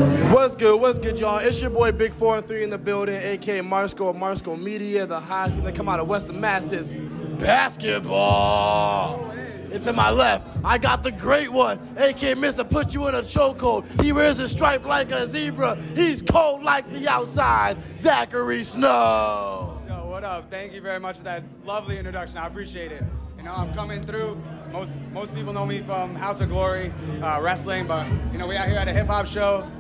What's good, y'all? It's your boy Big 4 and 3 in the building, aka Marsco of Marsco Media, the highest thing that come out of Western Masses, basketball. And to my left, I got the great one, aka Mr. Put You in a Chokehold. He wears his stripe like a zebra. He's cold like the outside, Zachary Snow. Yo, what up? Thank you very much for that lovely introduction. I appreciate it. You know, I'm coming through. Most people know me from House of Glory, wrestling, but you know, we out here at a hip hop show.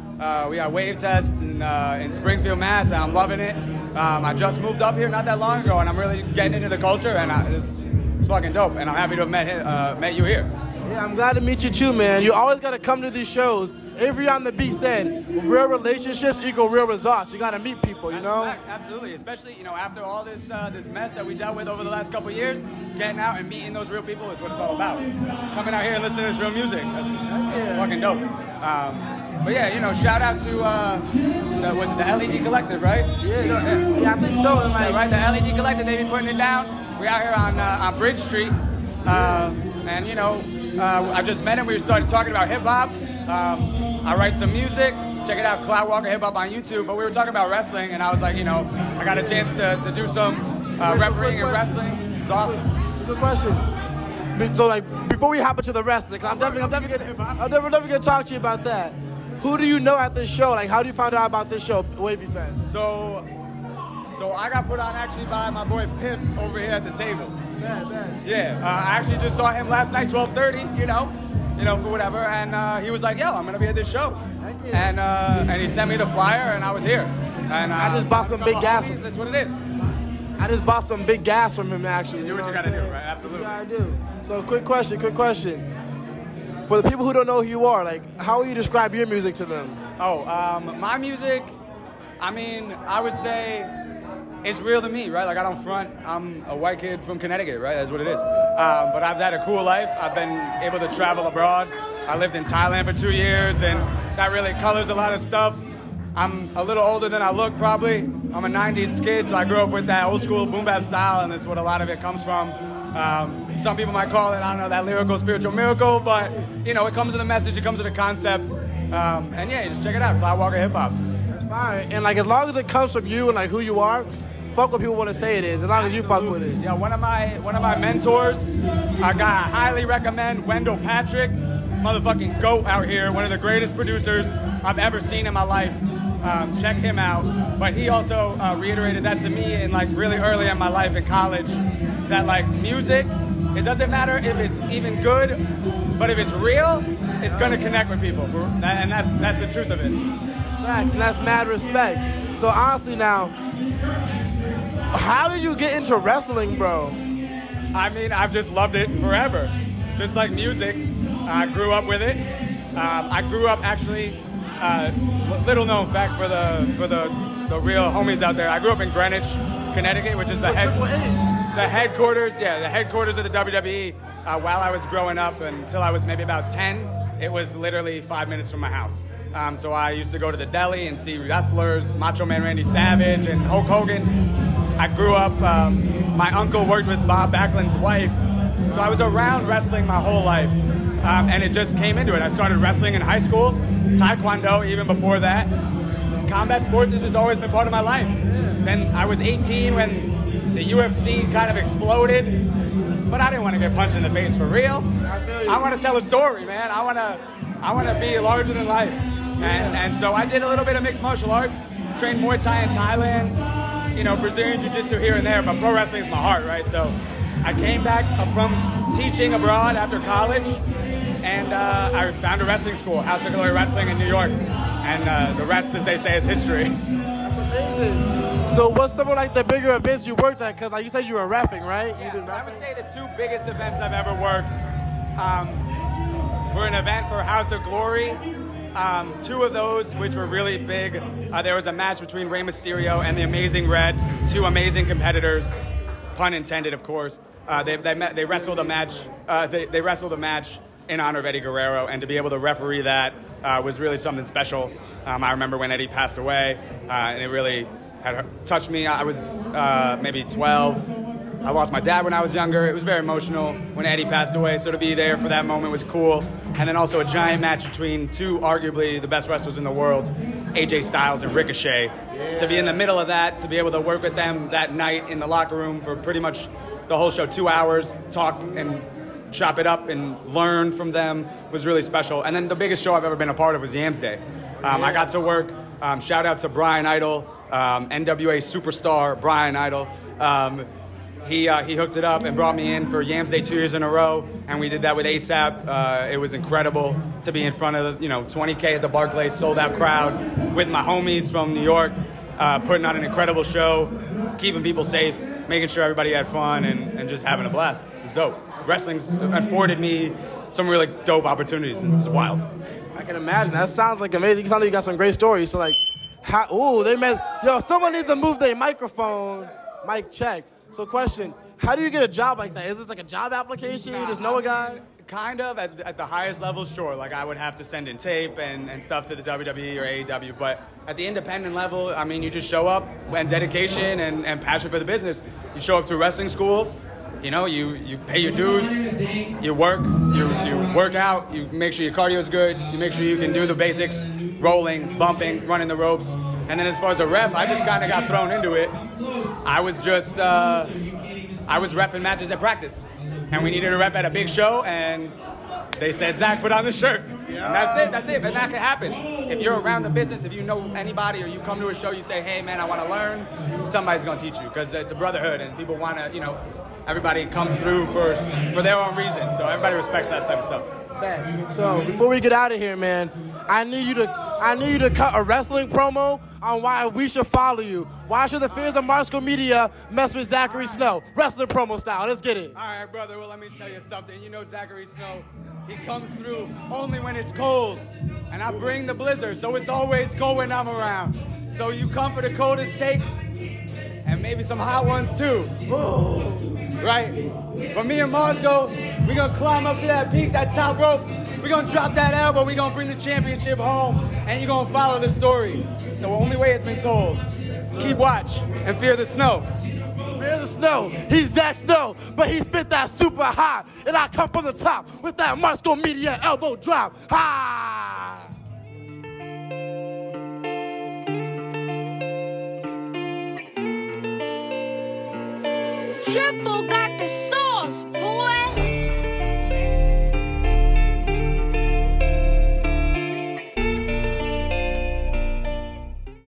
We got Wavy Fest in Springfield, Mass, and I'm loving it. I just moved up here not that long ago, and I'm really getting into the culture, and it's fucking dope. And I'm happy to have met you here. Yeah, I'm glad to meet you too, man. You always got to come to these shows. Avery on the beat said, real relationships equal real results. You got to meet people, you know? Absolutely, especially, you know, after all this this mess that we dealt with over the last couple of years, getting out and meeting those real people is what it's all about. Coming out here and listening to this real music, that's fucking dope. But yeah, you know, shout out to, was it the LED Collective, right? Yeah, I think so. Like, right, the LED Collective, they be putting it down. We out here on Bridge Street, and you know, I just met him. We started talking about hip hop. I write some music. Check it out, Cloud Walker Hip Hop on YouTube. But we were talking about wrestling, and I was like, you know, I got a chance to do some refereeing and wrestling. It's awesome. Good question. So like, before we hop into the wrestling, cause I'm definitely gonna talk to you about that. Who do you know at this show? Like, how do you find out about this show, Wavy Fest? So I got put on actually by my boy Pip over here at the table. Yeah, I actually just saw him last night, 12:30. You know, for whatever, and he was like, "Yo, I'm gonna be at this show," and he sent me the flyer, and I was here. And I just bought some big gas. That's what it is. I just bought some big gas from him, actually. Do what you gotta do, right? Absolutely. You gotta do. So, quick question. For the people who don't know who you are, like, how will you describe your music to them? Oh, my music, I mean, I would say it's real to me, right? Like, I don't front. I'm a white kid from Connecticut, right? That's what it is. But I've had a cool life. I've been able to travel abroad. I lived in Thailand for 2 years, and that really colors a lot of stuff. I'm a little older than I look, probably. I'm a 90s kid, so I grew up with that old school boom bap style, and that's what a lot of it comes from. Some people might call it, I don't know, that lyrical, spiritual miracle, but, you know, it comes with a message, it comes with a concept. And yeah, just check it out, Cloud Walker Hip Hop. That's fine. And, like, as long as it comes from you and, like, who you are, fuck what people want to say it is, as long as you fuck with it. Yeah, one of my mentors, a guy I highly recommend, Wendell Patrick, motherfucking GOAT out here, one of the greatest producers I've ever seen in my life. Check him out. But he also reiterated that to me in, like, really early in my life in college, that, like, music, it doesn't matter if it's even good, but if it's real, it's gonna connect with people, and that's the truth of it. It's facts, and that's mad respect. So honestly now, how did you get into wrestling, bro? I mean, I've just loved it forever. Just like music, I grew up with it. I grew up actually, little known fact for the real homies out there, I grew up in Greenwich, Connecticut, which is the headquarters of the WWE. While I was growing up, until I was maybe about 10, it was literally 5 minutes from my house. So I used to go to the deli and see wrestlers, Macho Man Randy Savage and Hulk Hogan. I grew up, my uncle worked with Bob Backlund's wife, so I was around wrestling my whole life, and it just came into it. I started wrestling in high school, Taekwondo even before that. Combat sports has just always been part of my life. Then I was 18 when the UFC kind of exploded, but I didn't want to get punched in the face for real. I want to tell a story, man. I want to be larger than life. And so I did a little bit of mixed martial arts, trained Muay Thai in Thailand, you know, Brazilian Jiu-Jitsu here and there, but pro wrestling is my heart, right? So I came back from teaching abroad after college, and I found a wrestling school, House of Glory Wrestling in New York. And the rest, as they say, is history. That's amazing. So what's some of, like, the bigger events you worked at? Because, like you said, you were rapping, right? Yeah, so I would say the two biggest events I've ever worked were an event for House of Glory. Two of those, which were really big, there was a match between Rey Mysterio and the Amazing Red, two amazing competitors, pun intended, of course. They wrestled a match. They wrestled a match in honor of Eddie Guerrero, and to be able to referee that was really something special. I remember when Eddie passed away, and it really had touched me. I was maybe 12. I lost my dad when I was younger. It was very emotional when Eddie passed away, so to be there for that moment was cool. and then also a giant match between two arguably the best wrestlers in the world, AJ Styles and Ricochet. Yeah. To be in the middle of that, to be able to work with them that night in the locker room for pretty much the whole show, 2 hours, talk and chop it up and learn from them was really special. And then the biggest show I've ever been a part of was Yams Day. I got to work, shout out to Brian Idol, NWA superstar Brian Idol. He hooked it up and brought me in for Yams Day 2 years in a row, and we did that with ASAP. It was incredible to be in front of 20K at the Barclays sold out crowd with my homies from New York, putting on an incredible show, keeping people safe, making sure everybody had fun, and just having a blast. It was dope. Wrestling's afforded me some really dope opportunities, and it's wild. I can imagine. That sounds like amazing. It sounds like you got some great stories. So like, someone needs to move their microphone. Mic check. So question, how do you get a job like that? Is this like a job application? You just know a guy? Kind of. At the highest level, sure. Like I would have to send in tape and stuff to the WWE or AEW. But at the independent level, I mean, you just show up and dedication and passion for the business. You show up to wrestling school. You pay your dues, you work, you work out, you make sure your cardio is good, you make sure you can do the basics, rolling, bumping, running the ropes. And then as far as a ref, I just kind of got thrown into it. I was reffing matches at practice. And we needed a ref at a big show, and they said, Zach, put on the shirt. Yeah. And that's it. And that can happen. If you're around the business, if you know anybody or you come to a show, you say, hey, man, I want to learn, somebody's going to teach you because it's a brotherhood and people want to, everybody comes through for their own reasons. So everybody respects that type of stuff. Man, so before we get out of here, man, I need you to cut a wrestling promo on why we should follow you. Why should the fans of Marsco Media mess with Zachary Snow? Wrestling promo style. Let's get it. All right, brother. Well, let me tell you something. You know Zachary Snow, he comes through only when it's cold. And I bring the blizzard, so it's always cold when I'm around. So you come for the coldest takes and maybe some hot ones too. Ooh. Right? But me and Marsco, we're going to climb up to that peak, that top rope. We're going to drop that elbow. We're going to bring the championship home. And you're going to follow the story the only way it's been told. Keep watch and fear the snow. Fear the snow. He's Zach Snow, but he spit that super high. And I come from the top with that Marsco Media elbow drop. Ha! Triple